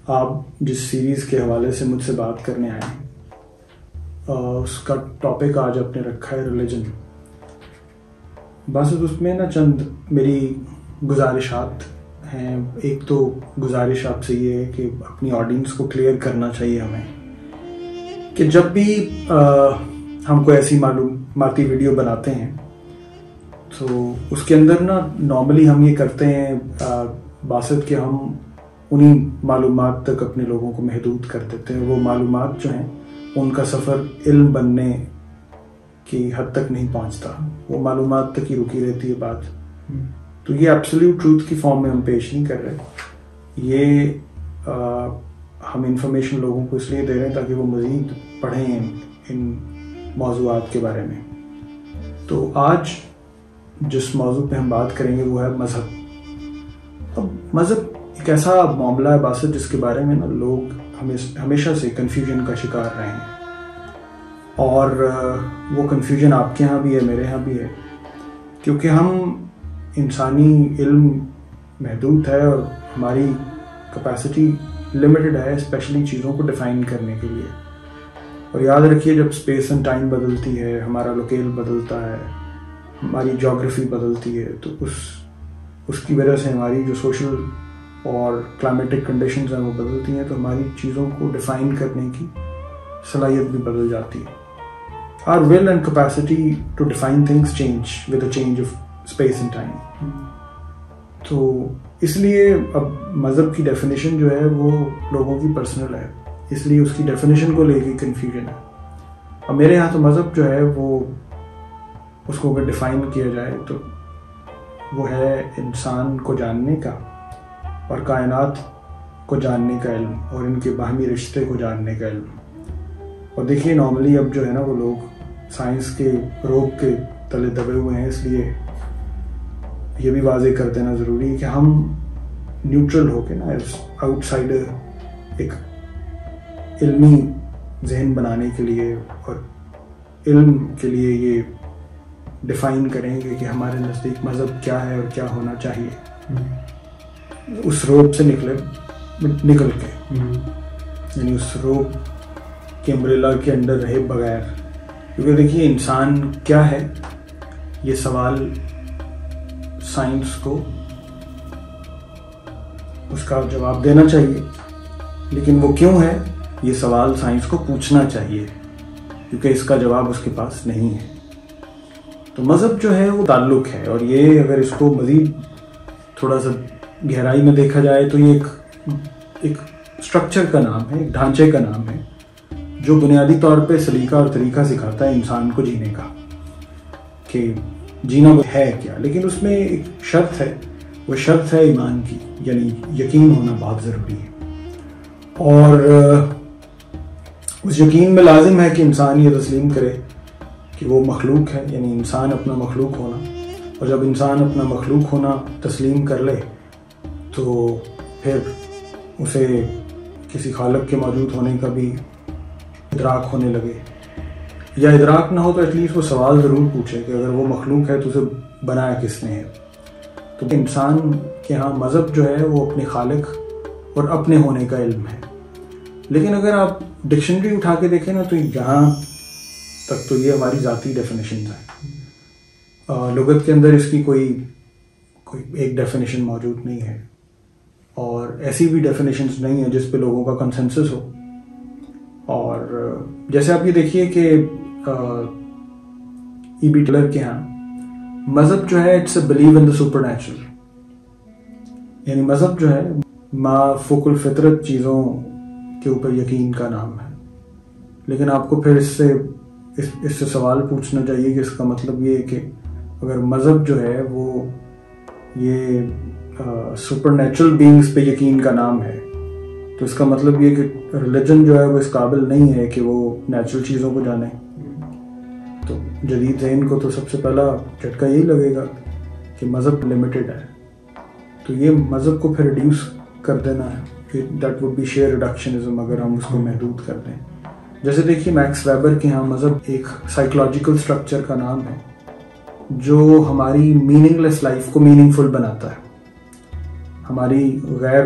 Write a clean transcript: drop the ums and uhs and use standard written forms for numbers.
آپ جس سیریز کے حوالے سے مجھ سے بات کرنے آئے ہیں اس کا ٹاپک آج آپ نے رکھا ہے ریلیجن. بس اس میں چند میری گزارشات ہیں. ایک تو گزارش آپ سے یہ ہے کہ اپنی آڈینس کو کلیئر کرنا چاہیے ہمیں کہ جب بھی ہم کوئی ایسی معلوماتی ویڈیو بناتے ہیں تو اس کے اندر نارملی ہم یہ کرتے ہیں باسط کہ ہم انہی معلومات تک اپنے لوگوں کو محدود کر دیتے ہیں. وہ معلومات جو ہیں ان کا سفر علم بننے کی حد تک نہیں پہنچتا, وہ معلومات تک ہی رکی رہتی ہے بات. تو یہ ایبسلیوٹ ٹروتھ کی فارم میں ہم پیش نہیں کر رہے. یہ ہم انفارمیشن لوگوں کو اس لیے دے رہے ہیں تاکہ وہ مزید پڑھیں ان موضوعات کے بارے میں. تو آج جس موضوع پہ ہم بات کریں گے وہ ہے مذہب. اب مذہب ایک ایسا معاملہ ہے باسط جس کے بارے میں لوگ ہمیشہ سے کنفیوژن کا شکار رہے ہیں, اور وہ کنفیوژن آپ کے ہاں بھی ہے, میرے ہاں بھی ہے, کیونکہ ہم انسانی علم محدود ہے اور ہماری کیپیسٹی لمیٹڈ ہے اسپیشلی چیزوں کو ڈیفائن کرنے کے لیے. اور یاد رکھیے جب اسپیس اینڈ ٹائم بدلتی ہے, ہمارا لوکیل بدلتا ہے, ہماری جیوگرافی بدلتی ہے, تو اس کی وجہ سے ہماری جو سوشل اور کلائمیٹک کنڈیشنز ہیں وہ بدلتی ہیں, تو ہماری چیزوں کو ڈیفائن کرنے کی صلاحیت بھی بدل جاتی ہے. Our will and capacity to define things change with a change of space and time. تو اس لیے اب مذہب کی ڈیفینیشن جو ہے وہ لوگوں کی پرسنل ہے, اس لیے اس کی ڈیفینیشن کو لے کے کنفیوژن ہے. اب میرے یہاں تو مذہب جو ہے وہ اس کو اگر ڈیفائن کیا جائے تو وہ ہے انسان کو جاننے کا اور کائنات کو جاننے کا علم اور ان کے باہمی رشتے کو جاننے کا علم. اور دیکھیے نارملی اب جو ہے وہ لوگ سائنس کے روب کے تلے دبے ہوئے ہیں, اس لیے یہ بھی واضح کر دینا ضروری ہے کہ ہم نیوٹرل ہو کے آؤٹ سائڈر ایک علمی ذہن بنانے کے لیے اور علم کے لیے یہ ڈیفائن کریں گے کہ ہمارے نزدیک مذہب کیا ہے اور کیا ہونا چاہیے, اس روب سے نکل کے, یعنی اس روب کے امبریلا کے انڈر رہے بغیر. کیونکہ دیکھیے انسان کیا ہے یہ سوال سائنس کو اس کا جواب دینا چاہیے, لیکن وہ کیوں ہے یہ سوال سائنس کو پوچھنا چاہیے, کیونکہ اس کا جواب اس کے پاس نہیں ہے. تو مذہب جو ہے وہ تعلق ہے, اور یہ اگر اس کو مزید تھوڑا سا گہرائی میں دیکھا جائے تو یہ ایک اسٹرکچر کا نام ہے, ایک ڈھانچے کا نام ہے جو بنیادی طور پہ سلیقہ اور طریقہ سکھاتا ہے انسان کو جینے کا, کہ جینا وہ ہے کیا. لیکن اس میں ایک شرط ہے, وہ شرط ہے ایمان کی, یعنی یقین ہونا بہت ضروری ہے. اور اس یقین میں لازم ہے کہ انسان یہ تسلیم کرے کہ وہ مخلوق ہے, یعنی انسان اپنا مخلوق ہونا. اور جب انسان اپنا مخلوق ہونا تسلیم کر لے تو پھر اسے کسی خالق کے موجود ہونے کا بھی ادراک ہونے لگے, یا ادراک نہ ہو تو ایٹ لیسٹ وہ سوال ضرور پوچھے کہ اگر وہ مخلوق ہے تو اسے بنایا کس نے ہے. تو انسان کے ہاں مذہب جو ہے وہ اپنے خالق اور اپنے ہونے کا علم ہے. لیکن اگر آپ ڈکشنری اٹھا کے دیکھیں تو یہاں تک تو یہ ہماری ذاتی ڈیفینیشنز ہیں. لغت کے اندر اس کی کوئی ایک ڈیفینیشن موجود نہیں ہے, اور ایسی بھی ڈیفینیشنز نہیں ہیں جس پہ لوگوں کا کنسنسس ہو. اور جیسے آپ یہ دیکھیے کہ ای بی ٹیلر کے ہاں مذہب جو ہے it's a belief in the supernatural, یعنی مذہب جو ہے ما فوق الفطرت چیزوں کے اوپر یقین کا نام ہے. لیکن آپ کو پھر اس سے سوال پوچھنا چاہیے کہ اس کا مطلب یہ ہے کہ اگر مذہب جو ہے وہ یہ سپر نیچرل بینگز پہ یقین کا نام ہے تو اس کا مطلب یہ کہ ریلیجن جو ہے وہ اس قابل نہیں ہے کہ وہ نیچرل چیزوں کو جانے. تو جدید ذہن کو تو سب سے پہلا جھٹکا یہی لگے گا کہ مذہب لمیٹڈ ہے, تو یہ مذہب کو پھر ریڈیوس کر دینا ہے کہ دیٹ وڈ بی شیئر ریڈکشنزم اگر ہم اس کو محدود کر دیں. جیسے دیکھیے میکس ویبر کے ہاں مذہب ایک سائیکولوجیکل اسٹرکچر کا نام ہے جو ہماری میننگ لیس لائف کو میننگ فل بناتا ہے, ہماری غیر